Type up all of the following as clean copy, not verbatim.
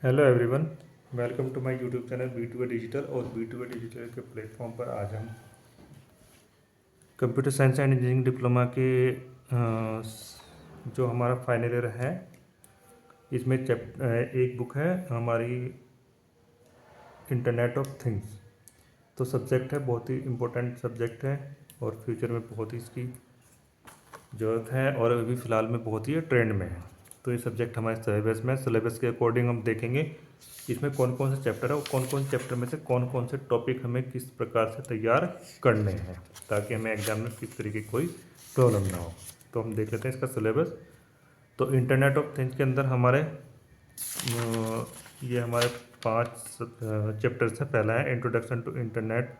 Hello everyone. Welcome to my YouTube channel B two A digital. और B two A digital के platform पर आज हम computer science and engineering diploma के जो हमारा फाइनल ईयर है इसमें एक बुक है हमारी इंटरनेट ऑफ थिंग्स। तो सब्जेक्ट है, बहुत ही इम्पोर्टेंट सब्जेक्ट है और फ्यूचर में बहुत ही इसकी ज़रूरत है और अभी फ़िलहाल में बहुत ही ट्रेंड में है। तो ये सब्जेक्ट हमारे सिलेबस के अकॉर्डिंग हम देखेंगे इसमें कौन कौन से चैप्टर है और कौन कौन से चैप्टर में से कौन कौन से टॉपिक हमें किस प्रकार से तैयार करने हैं ताकि हमें एग्जाम में किस तरीके की कोई प्रॉब्लम ना हो। तो हम देख लेते हैं इसका सिलेबस। तो इंटरनेट ऑफ थिंग्स के अंदर ये हमारे 5 चैप्टर्स हैं। पहला है introduction to internet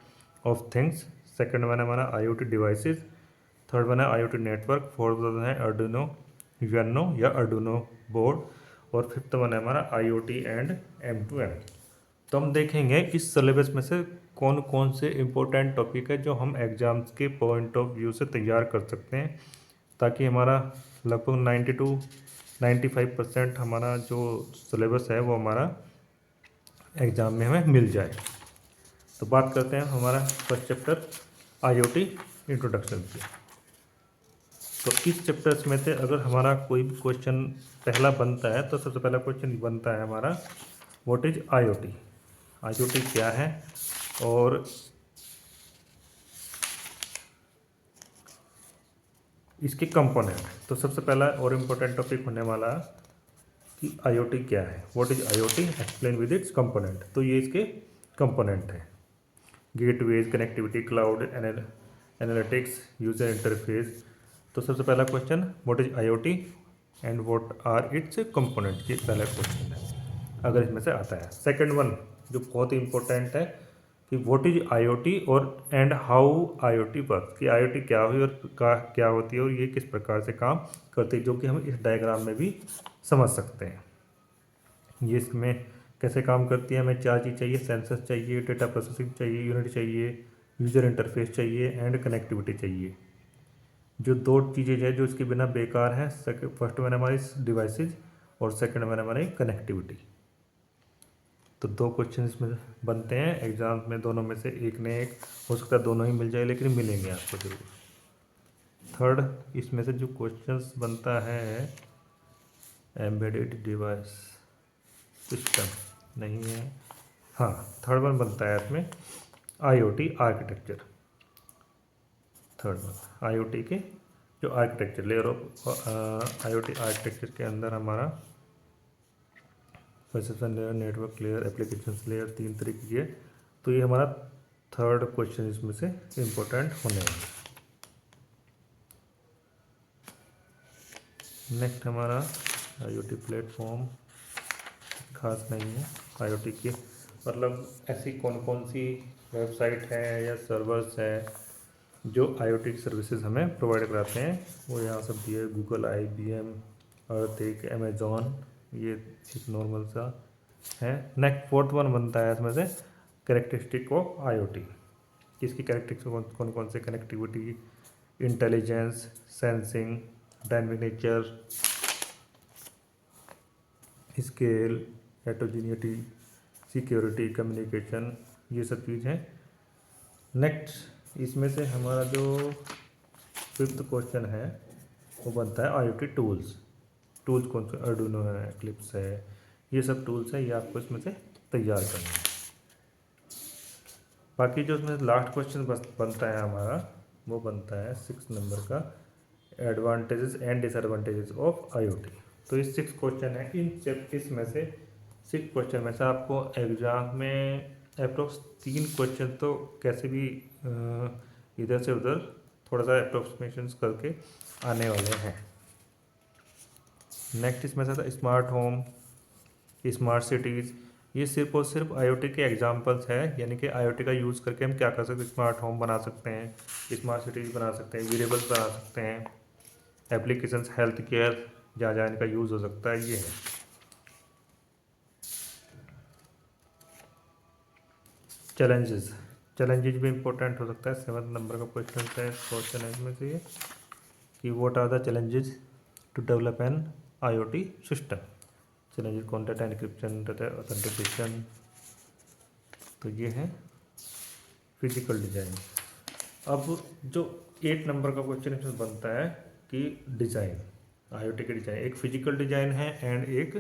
of things, second one है हमारा IoT डिवाइसेस, थर्ड वन है IoT नेटवर्क, फोर्थ वन है अर्डुइनो यूएनओ या अर्डुइनो बोर्ड और फिफ्थ वन है हमारा IoT एंड M2M। तो हम देखेंगे इस सिलेबस में से कौन कौन से इम्पोर्टेंट टॉपिक है जो हम एग्ज़ाम्स के पॉइंट ऑफ व्यू से तैयार कर सकते हैं ताकि हमारा लगभग 90 to 95% हमारा जो सिलेबस है वो हमारा एग्ज़ाम में हमें मिल जाए। तो बात करते हैं हमारा फर्स्ट चैप्टर IoT इंट्रोडक्शन की। तो इस चैप्टर्स में से अगर हमारा कोई भी क्वेश्चन पहला बनता है तो सबसे पहला क्वेश्चन बनता है हमारा व्हाट इज IoT। IoT क्या है और इसके कंपोनेंट। तो सबसे पहला और इम्पोर्टेंट टॉपिक होने वाला कि IoT क्या है, what is IoT explain with its component. तो ये इसके कंपोनेंट है, gateways, connectivity, cloud, analytics, user interface. तो सबसे पहला question what is IoT and what are its component, ये पहला क्वेश्चन है अगर इसमें से आता है। सेकंड वन जो बहुत ही इंपॉर्टेंट है कि व्हाट इज IoT और एंड हाउ IoT वर्क, कि IoT क्या हुई और क्या होती है और ये किस प्रकार से काम करती है, जो कि हम इस डायग्राम में भी समझ सकते हैं। ये इसमें कैसे काम करती है, हमें चार चीज़ चाहिए, सेंसर चाहिए, डेटा प्रोसेसिंग चाहिए, यूनिट चाहिए, यूजर इंटरफेस चाहिए एंड कनेक्टिविटी चाहिए। जो दो चीज़ें हैं जो इसके बिना बेकार हैं, फर्स्ट वन हमारी डिवाइसेज और सेकंड वन हमारी कनेक्टिविटी। तो दो क्वेश्चन इसमें बनते हैं एग्जाम में, दोनों में से एक ने एक हो सकता है दोनों ही मिल जाए लेकिन मिलेंगे आपको जरूर। थर्ड इसमें से जो क्वेश्चंस बनता है एम्बेडेड डिवाइस सिस्टम नहीं है, हाँ थर्ड वन बनता है इसमें IoT architecture. Third one IoT के जो architecture layer of IoT architecture के अंदर हमारा perception layer, network layer, application layer, तीन तरीके की है। तो ये हमारा थर्ड क्वेश्चन इसमें से इम्पोर्टेंट होने वाला। नेक्स्ट हमारा IoT प्लेटफॉर्म खास नहीं है। IoT की मतलब ऐसी कौन कौन सी वेबसाइट है या सर्वर्स है जो IoT सर्विसेज हमें प्रोवाइड कराते हैं, वो यहाँ सब दिए, गूगल, IBM, अर्थ, अमेजॉन, ये एक नॉर्मल सा है। नेक्स्ट फोर्थ वन बनता है इसमें से कैरेक्टरिस्टिक ऑफ IoT, इसकी कैरेक्टरिस्टिक कौन कौन से, connectivity, intelligence, sensing, dynamic nature, scale, heterogeneity, security, communication, ये सब चीज़ हैं। नेक्स्ट इसमें से हमारा जो फिफ्थ क्वेश्चन है वो बनता है IoT टूल्स। टूल्स कौन से, अर्डुइनो है, एक्लिप्स है, ये सब टूल्स है, ये आपको इसमें से तैयार करना है। बाकी जो इसमें लास्ट क्वेश्चन बनता है हमारा वो बनता है 6 नंबर का, advantages and disadvantages of IoT। तो ये 6 क्वेश्चन है, इसमें से 6 क्वेश्चन में से आपको एग्जाम में अप्रोक्स 3 क्वेश्चन तो कैसे भी इधर से उधर थोड़ा सा अप्रोक्सीमेशन करके आने वाले हैं। नेक्स्ट इसमें से स्मार्ट होम, स्मार्ट सिटीज़, ये सिर्फ और सिर्फ IoT के एग्जांपल्स है, यानी कि IoT का यूज़ करके हम क्या कर सकते हैं, स्मार्ट होम बना सकते हैं, स्मार्ट सिटीज़ बना सकते हैं, वेरिएबल्स बना सकते हैं, एप्लीकेशंस, हेल्थ केयर जहाँ जहाँ इनका यूज़ हो सकता है, ये है। चैलेंजेस, चैलेंजेस भी इंपॉर्टेंट हो सकता है, 7 नंबर का क्वेश्चन है क्वेश्चन है इसमें से ये कि what are the challenges to develop an IoT system. चलिए कॉन्टेंट एनक्रिप्शन, डाटा ऑथेंटिकेशन, तो ये है फिजिकल डिज़ाइन। अब जो 8 नंबर का क्वेश्चन इसमें बनता है कि डिज़ाइन, आईओटी के डिज़ाइन, एक फिजिकल डिज़ाइन है एंड एक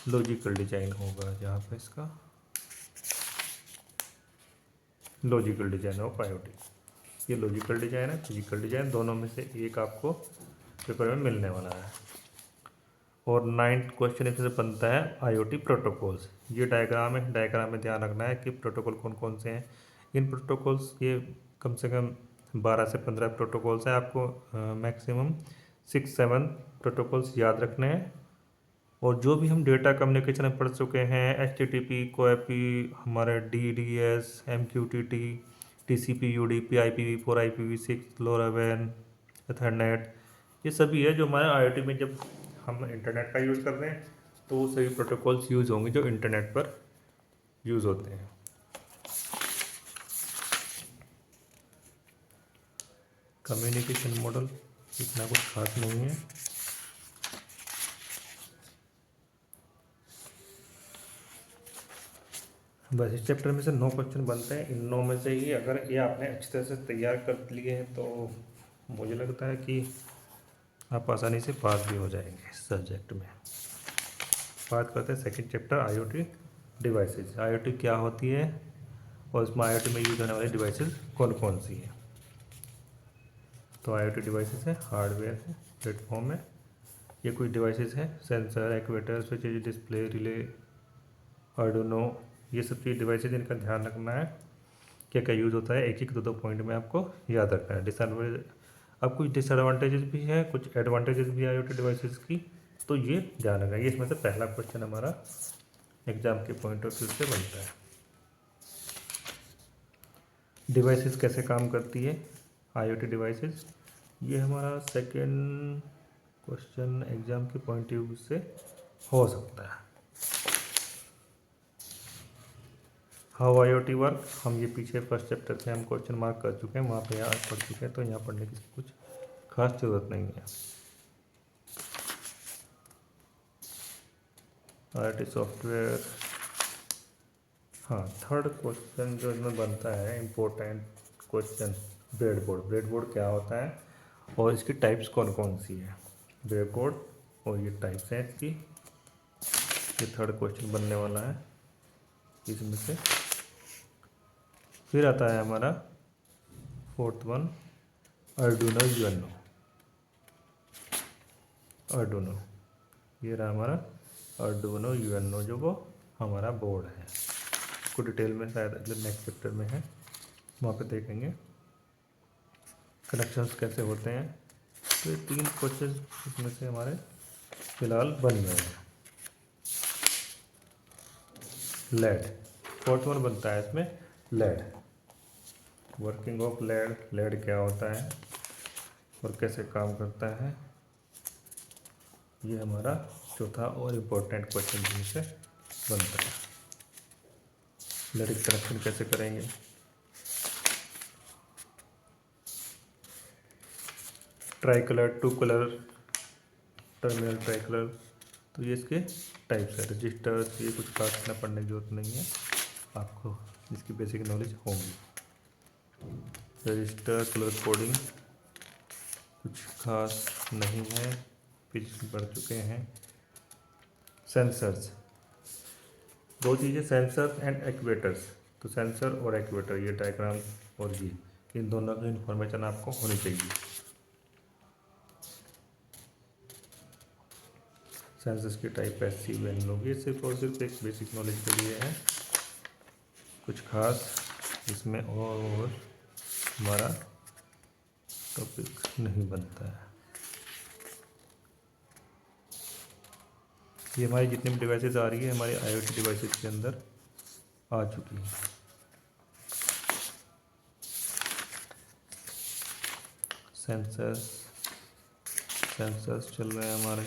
लॉजिकल डिज़ाइन होगा, जहाँ पे इसका लॉजिकल डिज़ाइन ऑफ आईओटी। ये लॉजिकल डिज़ाइन है, फिजिकल डिज़ाइन, दोनों में से एक आपको पेपर में मिलने वाला है। और 9th क्वेश्चन इसमें बनता है आईओटी प्रोटोकॉल्स। ये डायग्राम है, डायग्राम में ध्यान रखना है कि प्रोटोकॉल कौन कौन से हैं। इन प्रोटोकॉल्स ये कम से कम 12 से 15 प्रोटोकॉल्स हैं, आपको मैक्सिमम 6-7 प्रोटोकॉल्स याद रखने हैं। और जो भी हम डेटा कम्युनिकेशन में पढ़ चुके हैं, HTTP, कोएपी, हमारे DDS, MQTT, TCP, UDP, IPv4, IPv6, LoRaWAN, Ethernet, ये सभी है जो हमारे IoT में जब हम इंटरनेट का यूज़ कर रहे हैं तो वो सभी प्रोटोकॉल्स यूज़ होंगे जो इंटरनेट पर यूज़ होते हैं। कम्युनिकेशन मॉडल इतना कुछ खास नहीं है। बस इस चैप्टर में से 9 क्वेश्चन बनते हैं। इन 9 में से ही अगर ये आपने अच्छी तरह से तैयार कर लिए हैं तो मुझे लगता है कि आप आसानी से पास भी हो जाएंगे इस सब्जेक्ट में। बात करते हैं second chapter IoT devices. IoT क्या होती है और इसमें आईओटी में यूज होने वाली डिवाइसेस कौन कौन सी हैं। तो आईओटी डिवाइसेस है, हार्डवेयर है, प्लेटफॉर्म है, ये कुछ डिवाइसेस हैं, sensor, actuator, switches, display, relay, Arduino, ये सब चीज़ डिवाइसेज, इनका ध्यान रखना है क्या क्या यूज़ होता है। एक एक दो पॉइंट में आपको याद रखना है। डिसएडवांटेज, अब कुछ डिसएडवांटेजेस भी हैं, कुछ एडवांटेजेस भी आईओटी डिवाइसेस की, तो ये ध्यान रखना है। ये इसमें से पहला क्वेश्चन हमारा एग्जाम के पॉइंट ऑफ व्यू से बनता है। डिवाइसेस कैसे काम करती है आईओटी डिवाइसेस, ये हमारा सेकंड क्वेश्चन एग्जाम के पॉइंट ऑफ व्यू से हो सकता है। हाउ आईओटी वर्क, हम ये पीछे फर्स्ट चैप्टर से हम क्वेश्चन मार्क कर चुके हैं, वहाँ पे यहाँ पढ़ चुके हैं, तो यहाँ पढ़ने की कुछ खास ज़रूरत नहीं है। आईओटी सॉफ्टवेयर, हाँ थर्ड क्वेश्चन जो इसमें बनता है इम्पोर्टेंट क्वेश्चन, ब्रेडबोर्ड। ब्रेडबोर्ड क्या होता है और इसकी टाइप्स कौन कौन सी है, ब्रेडबोर्ड और ये टाइप्स हैं इसकी, ये थर्ड क्वेश्चन बनने वाला है इसमें से। फिर आता है हमारा fourth one, Arduino UNO. Arduino, ये रहा हमारा आर्डुइनो यूएनओ, जो वो हमारा बोर्ड है। इसको डिटेल में शायद अगले नेक्स्ट चैप्टर में है, वहाँ पे देखेंगे कनेक्शंस कैसे होते हैं। तो ये 3 क्वेश्चन इसमें से हमारे फिलहाल बन गए हैं। लेड, फोर्थ वन बनता है इसमें LED, working of LED, LED क्या होता है और कैसे काम करता है, ये हमारा चौथा और इम्पोर्टेंट क्वेश्चन जिनसे बनता है। लेड की कनेक्शन कैसे करेंगे, tricolour, two colour, terminal tricolour, तो ये इसके टाइप्स है। रजिस्टर्स, ये कुछ खास इतना पढ़ने की जरूरत नहीं है, आपको इसकी बेसिक नॉलेज होगी। रजिस्टर, कलर कोडिंग कुछ खास नहीं है, पीछे बढ़ चुके हैं। सेंसर्स, दो चीज़ें, सेंसर एंड एक्चुएटर्स। तो सेंसर और एक्चुएटर, ये डायग्राम और ये, इन दोनों की इन्फॉर्मेशन आपको होनी चाहिए। सेंसर्स की टाइप पैसिव एंड लोग, ये सिर्फ और सिर्फ एक बेसिक नॉलेज के लिए है, कुछ खास इसमें और हमारा टॉपिक नहीं बनता है। ये हमारी जितनी भी डिवाइसेस आ रही है हमारे आईओटी डिवाइसेस के अंदर आ चुकी है। सेंसर्स, सेंसर्स चल रहे हैं हमारे,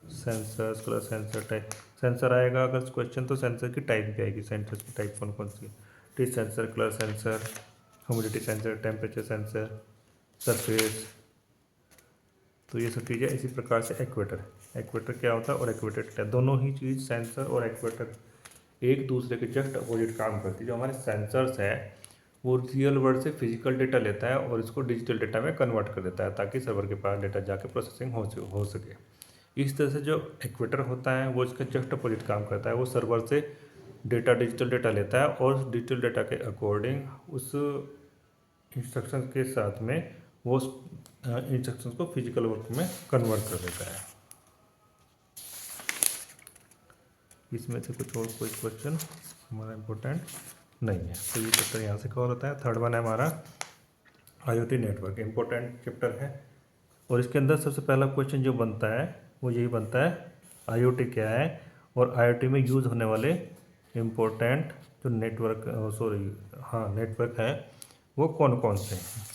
sensors, colour, sensor type. Sensor आएगा अगर क्वेश्चन तो सेंसर की टाइप भी आएगी, सेंसर की टाइप कौन कौन सी, टीच sensor, colour sensor, humidity sensor, temperature sensor, surface, तो ये सब चीज़ें। इसी प्रकार से एक्वेटर, एक्वेटर क्या होता है और एक्वेटर क्या, दोनों ही चीज़ सेंसर और एक्वेटर एक दूसरे के जस्ट अपोजिट काम करती है। जो हमारे सेंसर्स है वो रियल वर्ल्ड से फिजिकल डेटा लेता है और इसको डिजिटल डेटा में कन्वर्ट कर देता है ताकि सर्वर के पास डेटा जाके प्रोसेसिंग हो सके। इस तरह से जो एक्वेटर होता है वो इसका जस्ट अपोजिट काम करता है। वो सर्वर से डेटा डिजिटल डेटा लेता है और डिजिटल डेटा के अकॉर्डिंग उस इंस्ट्रक्शन के साथ में वो इंस्ट्रक्शंस को फिजिकल वर्क में कन्वर्ट कर देता है। इसमें से कुछ और कोई क्वेश्चन हमारा इम्पोर्टेंट नहीं है, तो ये चैप्टर यहाँ से कवर होता है। थर्ड वन है हमारा IoT नेटवर्क, इम्पोर्टेंट चैप्टर है। और इसके अंदर सबसे पहला क्वेश्चन जो बनता है वो यही बनता है IoT क्या है और IoT में यूज़ होने वाले इम्पोर्टेंट जो नेटवर्क नेटवर्क है वो कौन कौन से हैं।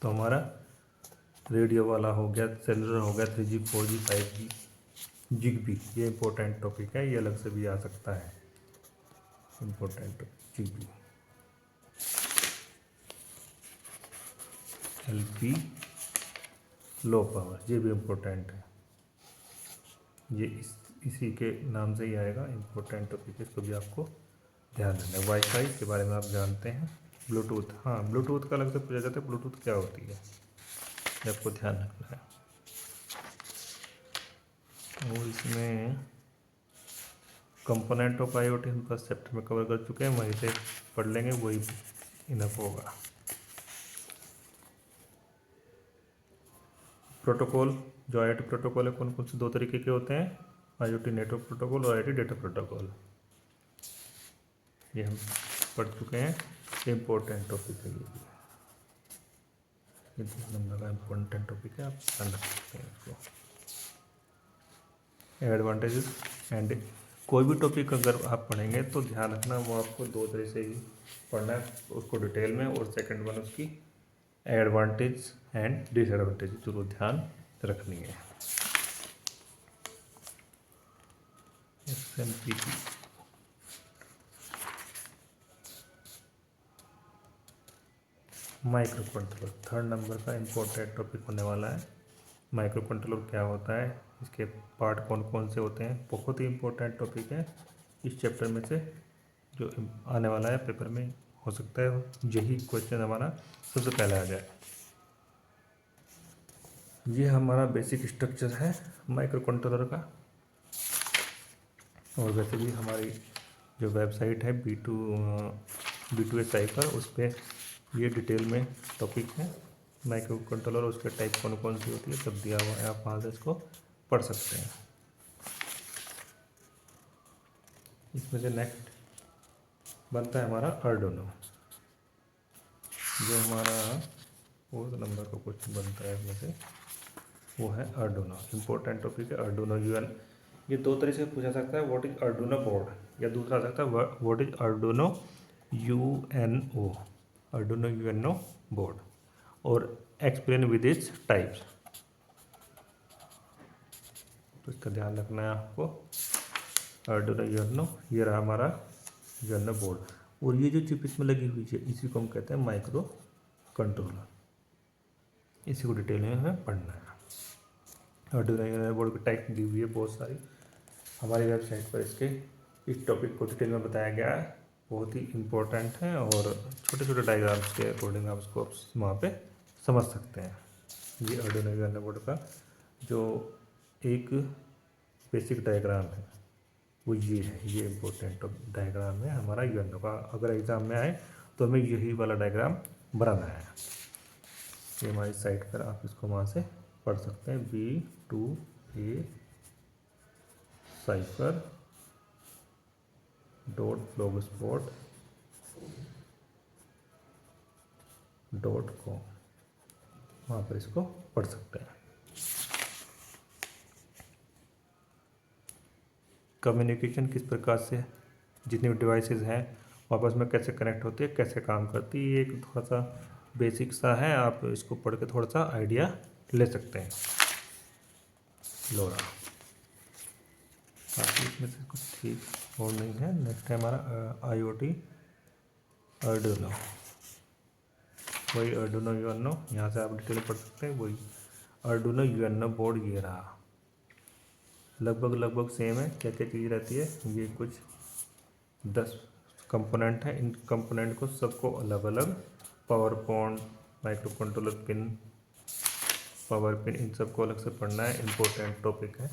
तो हमारा रेडियो वाला हो गया, सेलुलर हो गया, 3G 4G 5G, जिगबी, ये इम्पोर्टेंट टॉपिक है, ये अलग से भी आ सकता है। Important Zigbee, LP low power, ये भी इम्पोर्टेंट है, ये इसी के नाम से ही आएगा, इम्पोर्टेंट टॉपिक, इसको भी आपको ध्यान रखना है। वाईफाई के बारे में आप जानते हैं। ब्लूटूथ, हाँ ब्लूटूथ का अलग से पूछा जाता है, ब्लूटूथ क्या होती है ये आपको ध्यान रखना है। और इसमें कंपोनेंट ऑफ IoT हम फर्स्ट चैप्टर में कवर कर चुके हैं, वहीं से पढ़ लेंगे, वही इनफ होगा। प्रोटोकॉल, जो IoT प्रोटोकॉल है कौन कौन से दो तरीके के होते हैं, IoT नेटवर्क प्रोटोकॉल और IoT डेटा प्रोटोकॉल, ये हम पढ़ चुके हैं। इम्पोर्टेंट टॉपिक है ये 2 नंबर का इम्पोर्टेंट टॉपिक है, आप ध्यान रख सकते हैं इसको। एडवांटेजेस एंड, कोई भी टॉपिक अगर आप पढ़ेंगे तो ध्यान रखना वो आपको 2 तरह से ही पढ़ना है, उसको डिटेल में, और सेकंड वन उसकी एडवांटेज एंड डिसएडवांटेज जरूर ध्यान रखनी है। SMPP, micro controller, third number का इम्पोर्टेंट टॉपिक होने वाला है। माइक्रो कंट्रोलर क्या होता है, इसके पार्ट कौन कौन से होते हैं, बहुत ही इम्पोर्टेंट टॉपिक है। इस चैप्टर में से जो आने वाला है पेपर में, हो सकता है यही क्वेश्चन हमारा सबसे पहले आ जाए। ये हमारा बेसिक स्ट्रक्चर है माइक्रो कंट्रोलर का। और वैसे भी हमारी जो वेबसाइट है B2A साइफर, उस पर ये डिटेल में टॉपिक है माइक्रो कंट्रोलर, उसके टाइप कौन कौन सी होती है सब दिया हुआ है, आप वहाँ से इसको पढ़ सकते हैं। इसमें से नेक्स्ट बनता है हमारा अर्डुनो, जो हमारा 4th नंबर का क्वेश्चन बनता है इसमें से, वो है अर्डुनो। इम्पोर्टेंट टॉपिक है अर्डुनो UN। ये 2 तरह से पूछा सकता है, व्हाट इज अर्डुनो बोर्ड, या दूसरा आ सकता है what is Arduino UNO, Arduino UNO board, और एक्सप्लेन विद इट्स टाइप्स, तो इसका ध्यान रखना है आपको। अर्डुनो UNO, ये रहा हमारा UNO बोर्ड, और ये जो चिप इसमें लगी हुई है इसी को हम कहते हैं माइक्रो कंट्रोलर, इसी को डिटेल में हमें पढ़ना है। अर्डुनो UNO बोर्ड की टाइप दी हुई है बहुत सारी, हमारी वेबसाइट पर इसके इस टॉपिक को डिटेल में बताया गया है, बहुत ही इम्पोर्टेंट है, और छोटे छोटे डायग्राम्स के अकॉर्डिंग आप इसको वहाँ पे समझ सकते हैं। ये अर्डुनो UNO बोर्ड का जो एक बेसिक डायग्राम है वो ये है, ये इम्पोर्टेंट डायग्राम है हमारा UNO का। अगर एग्ज़ाम में आए तो हमें यही वाला डायग्राम बनाना है। ये हमारी साइट पर आप इसको वहाँ से पढ़ सकते हैं, B2A cypher.blogspot.com, वहाँ पर इसको पढ़ सकते हैं। कम्युनिकेशन किस प्रकार से जितनी भी डिवाइसेस हैं आपस में कैसे कनेक्ट होती है, कैसे काम करती है, ये एक थोड़ा सा बेसिक सा है, आप इसको पढ़ के थोड़ा सा आइडिया ले सकते हैं। लोरा, बाकी इसमें से कुछ ठीक और नहीं है। नेक्स्ट है हमारा IoT अर्डुनो, वही अर्डुनो UNO, यहाँ से आप डिटेल पढ़ सकते हैं, वही अर्डुनो UNO बोर्ड ये रहा। लगभग सेम है। क्या क्या चीज़ रहती है, ये कुछ 10 कंपोनेंट हैं। इन कंपोनेंट को सबको अलग अलग power point, micro controller pin, power pin, इन सबको अलग से पढ़ना है। इम्पोर्टेंट टॉपिक है,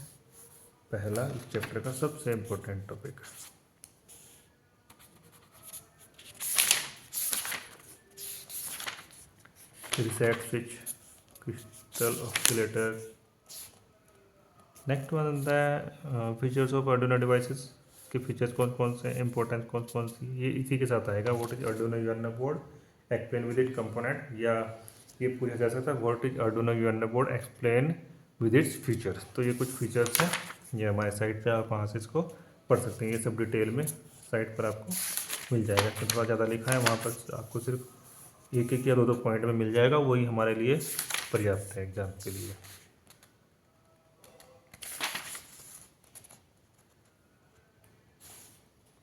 पहला इस चैप्टर का सबसे इम्पोर्टेंट टॉपिक है। Reset switch, crystal oscillator. Next one होता है फीचर्स ऑफ आर्डुइनो डिवाइसेस के फीचर्स कौन कौन से, इंपॉर्टेंस कौन कौन सी, ये इसी के साथ आएगा। What is Arduino UNO board, explain with it component, या ये पूछा जा सकता है what is Arduino UNO board, explain with its features. तो ये कुछ फीचर्स हैं, ये हमारे साइट पे आप वहाँ से इसको पढ़ सकते हैं। ये सब डिटेल में साइट पर आपको मिल जाएगा। तो थोड़ा ज़्यादा लिखा है, वहाँ पर आपको सिर्फ एक एक या दो पॉइंट में मिल जाएगा, वही हमारे लिए पर्याप्त है एग्जाम के लिए।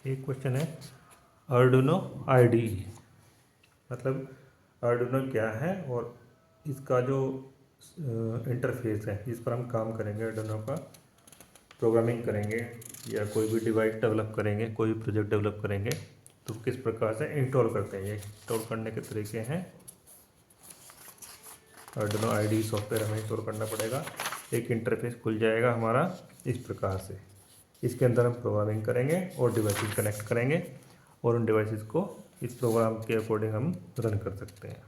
एक क्वेश्चन है आर्डुइनो आईडीई, मतलब आर्डुइनो क्या है और इसका जो इंटरफेस है जिस पर हम काम करेंगे, आर्डुइनो का प्रोग्रामिंग करेंगे या कोई भी डिवाइस डेवलप करेंगे, कोई भी प्रोजेक्ट डेवलप करेंगे, तो किस प्रकार से इंस्टॉल करते हैं। ये इंस्टॉल करने के तरीके हैं। आर्डुइनो आईडीई सॉफ्टवेयर हमें इंस्टॉल करना पड़ेगा। एक इंटरफेस खुल जाएगा हमारा इस प्रकार से, इसके अंदर हम प्रोग्रामिंग करेंगे और डिवाइसेस कनेक्ट करेंगे और उन डिवाइसेस को इस प्रोग्राम के अकॉर्डिंग हम रन कर सकते हैं।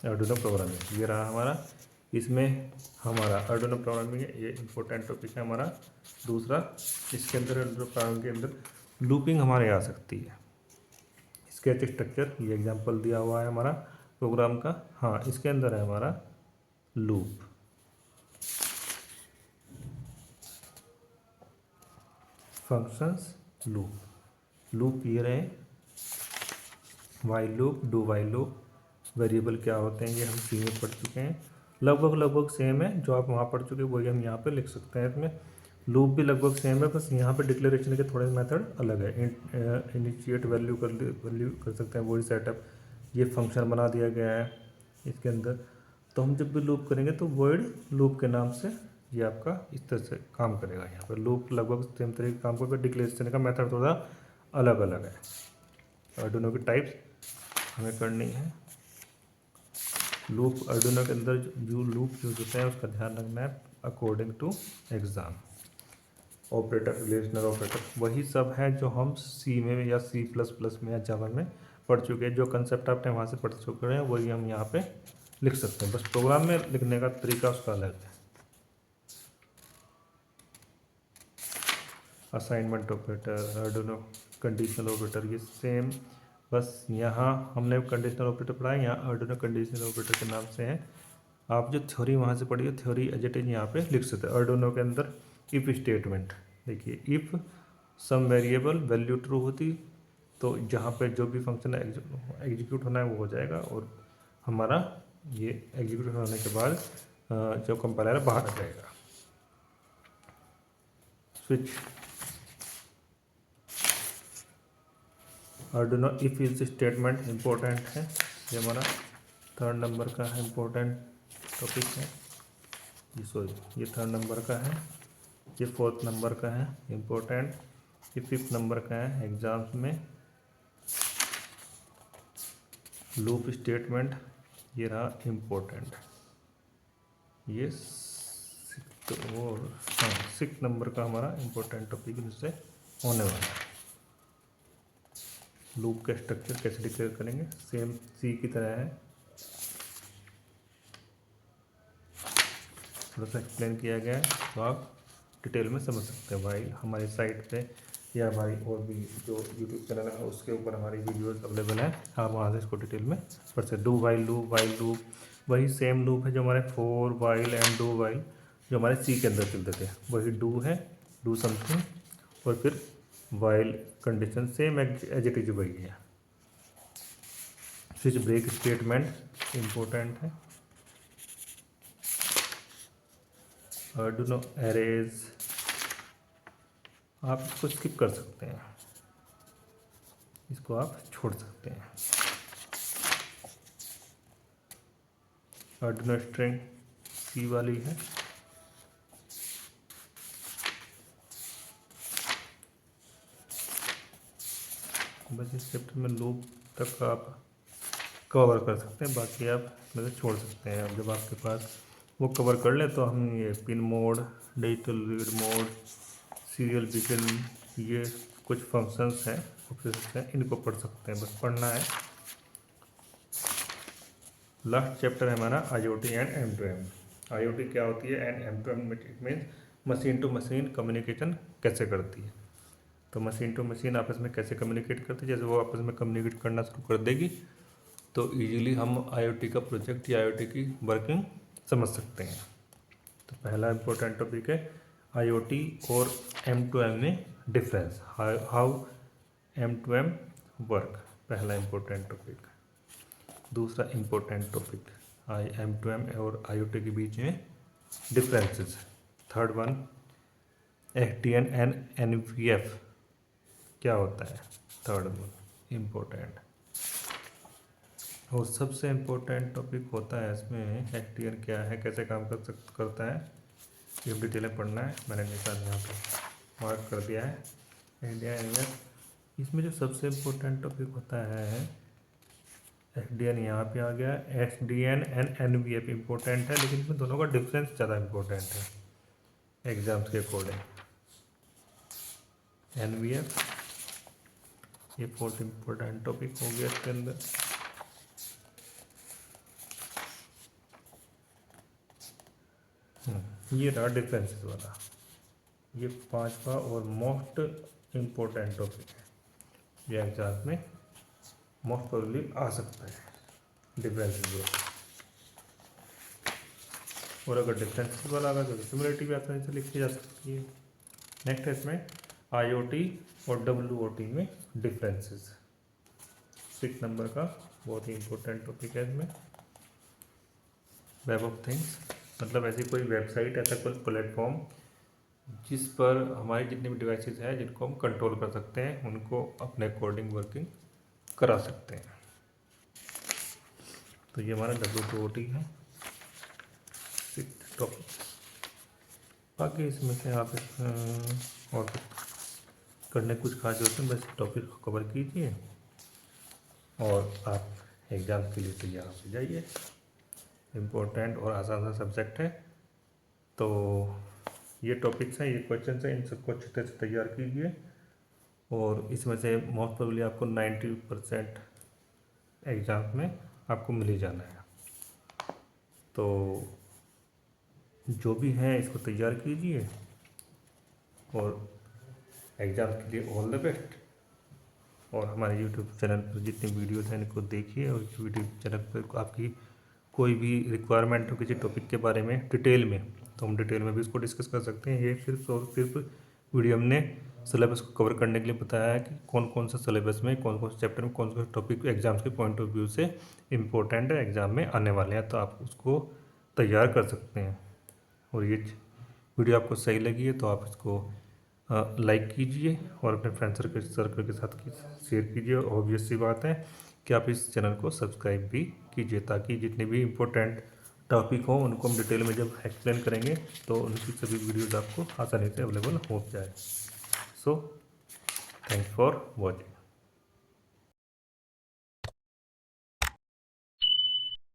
आर्डुइनो प्रोग्रामिंग ये रहा हमारा, इसमें हमारा आर्डुइनो प्रोग्रामिंग ये इंपॉर्टेंट टॉपिक है हमारा। दूसरा, इसके अंदर आर्डुइनो प्रोग्रामिंग के अंदर लूपिंग हमारे आ सकती है। स्केच स्ट्रक्चर, ये एग्जांपल दिया हुआ है हमारा प्रोग्राम का। हाँ, इसके अंदर है हमारा लूप, फंक्शंस, लूप ये रहे, while loop, do while loop, variable क्या होते हैं ये हम सी में पढ़ चुके हैं। लगभग सेम है, जो आप वहाँ पढ़ चुके हैं वही हम यहाँ पे लिख सकते हैं। इसमें लूप भी लगभग सेम है, बस यहाँ पे डिक्लेरेशन के थोड़े मेथड अलग है। इनिशिएट वैल्यू कर सकते हैं, वही सेटअप। ये फंक्शन बना दिया गया है इसके अंदर। तो हम जब भी लूप करेंगे तो वर्ड लूप के नाम से ये आपका इस तरह से काम करेगा। यहाँ पर लूप लगभग सेम तरीके का काम करेगा, डिक्लेरेशन का मेथड थोड़ा अलग अलग है। आर्डुइनो की टाइप्स हमें करनी है। लूप आर्डुइनो के अंदर जो लूप यूज होता है उसका ध्यान रखना है according to exam. Operator, relational operator, वही सब है जो हम सी में या C++ में या जावा में पढ़ चुके हैं। जो कंसेप्ट आपने वहाँ से पढ़ चुके हैं वही हम यहाँ पे लिख सकते हैं, बस प्रोग्राम में लिखने का तरीका उसका अलग है। Assignment operator, Arduino conditional operator, ये सेम, बस यहाँ हमने कंडीशनल ऑपरेटर पढ़ा है, यहाँ आर्डुइनो कंडीशनल ऑपरेटर के नाम से है। आप जो थ्योरी वहाँ से पढ़ी है, थ्योरी एज इट इज यहाँ पे लिख सकते हैं। आर्डुइनो के अंदर इफ़ स्टेटमेंट देखिए, if some variable value true होती तो जहाँ पे जो भी फंक्शन एग्जीक्यूट होना है वो हो जाएगा, और हमारा ये एग्जीक्यूट होने के बाद जो कंपाइलर बाहर आ जाएगा। Switch, Arduino if is statement important है, ये हमारा 3rd नंबर का है, इम्पोर्टेंट टॉपिक है। ये सॉरी, ये 3rd नंबर का है, ये 4th नंबर का है इम्पोर्टेंट, ये 5th नंबर का है एग्जाम्स में। लूप स्टेटमेंट ये रहा इम्पोर्टेंट, ये 6th नंबर का हमारा इम्पोर्टेंट टॉपिक जिससे होने वाला है। लूप का स्ट्रक्चर कैसे डिक्लेयर करेंगे, सेम सी की तरह है, थोड़ा सा एक्सप्लेन किया गया है, तो आप डिटेल में समझ सकते हैं। भाई हमारी साइट पे या हमारी और भी जो यूट्यूब चैनल है उसके ऊपर हमारी वीडियोस अवेलेबल है, आप वहाँ से इसको डिटेल में पढ़ सकते। Do while loop, while loop, वही सेम लूप है जो हमारे for, while and do while जो हमारे सी के अंदर चलते थे, वही डू है, डू समथिंग, और फिर while condition same as it is वही है। स्विच ब्रेक स्टेटमेंट इम्पोर्टेंट है। आर्डुइनो एरेज, आप इसको स्किप कर सकते हैं, इसको आप छोड़ सकते हैं। आर्डुइनो स्ट्रिंग सी वाली है, बस इस चैप्टर में लूप तक आप कवर कर सकते हैं, बाकी आप मतलब छोड़ सकते हैं। अब जब आपके पास वो कवर कर ले तो हम ये pin mode, digital read mode, serial begin, ये कुछ फंक्शंस हैं, ऑप्शंस हैं, इनको पढ़ सकते हैं, बस पढ़ना है। लास्ट चैप्टर है हमारा IoT एंड M2M। IoT क्या होती है and M2M it means machine to machine communication कैसे करती है। तो मशीन टू मशीन आपस में कैसे कम्युनिकेट करती है, जैसे वो आपस में कम्युनिकेट करना शुरू कर देगी तो इजीली हम IoT का प्रोजेक्ट या IoT की वर्किंग समझ सकते हैं। तो पहला इम्पोर्टेंट टॉपिक है IoT और M2M में डिफरेंस, हाउ M2M वर्क, पहला इम्पोर्टेंट टॉपिक। दूसरा इम्पोर्टेंट टॉपिक M2M और IoT के बीच में differences. Third one SDN and NVF क्या होता है, थर्ड वन इम्पोर्टेंट। और सबसे इम्पोर्टेंट टॉपिक होता है इसमें SDN क्या है, कैसे काम करता है, ये डिटेल में पढ़ना है। मैंने निशान यहाँ पे मार्क कर दिया है। SDN NVF इसमें जो सबसे इम्पोर्टेंट टॉपिक होता है SDN यहाँ पे आ गया, SDN एंड NVF इम्पोर्टेंट है, लेकिन इसमें दोनों का डिफरेंस ज़्यादा इम्पोर्टेंट है एग्जाम्स के अकॉर्डिंग। NVF ये फोर्थ इम्पोर्टेंट टॉपिक हो गया इसके अंदर। ये रहा डिफरेंसेस वाला, ये पांचवा और मोस्ट इम्पोर्टेंट टॉपिक है, ये एग्जाम में मोस्ट प्रोबेबली आ सकता है डिफरेंसेस। और अगर डिफरेंसेस वाला आगा तो सिमिलरिटी भी आसानी से लिखी जा सकती है। नेक्स्ट है इसमें IoT और WOT में डिफरेंसेस, 6 नंबर का बहुत ही इम्पोर्टेंट टॉपिक है इसमें। वेब ऑफ थिंग्स मतलब ऐसी कोई वेबसाइट, ऐसा कोई प्लेटफॉर्म जिस पर हमारी जितनी भी डिवाइसेस हैं जिनको हम कंट्रोल कर सकते हैं, उनको अपने अकॉर्डिंग वर्किंग करा सकते हैं। तो ये हमारा WOT है, 6 टॉपिक। बाकी इसमें से आप और करने कुछ खास होते हैं, बस टॉपिक को कवर कीजिए और आप एग्ज़ाम के लिए तैयार हो जाइए। इम्पोर्टेंट और आसान सा सब्जेक्ट है। तो ये टॉपिक्स हैं, ये क्वेश्चन हैं, इन सबको अच्छे तरह से तैयार कीजिए और इसमें से मोस्ट प्रोबेबली आपको 90% एग्ज़ाम में आपको मिल ही जाना है। तो जो भी है इसको तैयार कीजिए और एग्ज़ाम के लिए ऑल द बेस्ट। और हमारे यूट्यूब चैनल पर जितनी वीडियोस हैं इनको देखिए, और यूट्यूब चैनल पर आपकी कोई भी रिक्वायरमेंट हो किसी टॉपिक के बारे में डिटेल में, तो हम डिटेल में भी इसको डिस्कस कर सकते हैं। ये सिर्फ और सिर्फ वीडियो हमने सिलेबस को कवर करने के लिए बताया है कि कौन कौन सा सिलेबस में, कौन कौन से चैप्टर में, कौन कौन से टॉपिक एग्जाम्स के पॉइंट ऑफ व्यू से इम्पोर्टेंट है, एग्ज़ाम में आने वाले हैं, तो आप उसको तैयार कर सकते हैं। और ये वीडियो आपको सही लगी है तो आप इसको लाइक कीजिए और अपने फ्रेंड सर्कल के साथ शेयर कीजिए। ऑब्वियस सी बात है कि आप इस चैनल को सब्सक्राइब भी कीजिए, ताकि जितने भी इम्पोर्टेंट टॉपिक हो उनको हम डिटेल में जब एक्सप्लेन करेंगे तो उनकी सभी वीडियोज़ आपको आसानी से अवेलेबल हो जाए। So thanks for watching.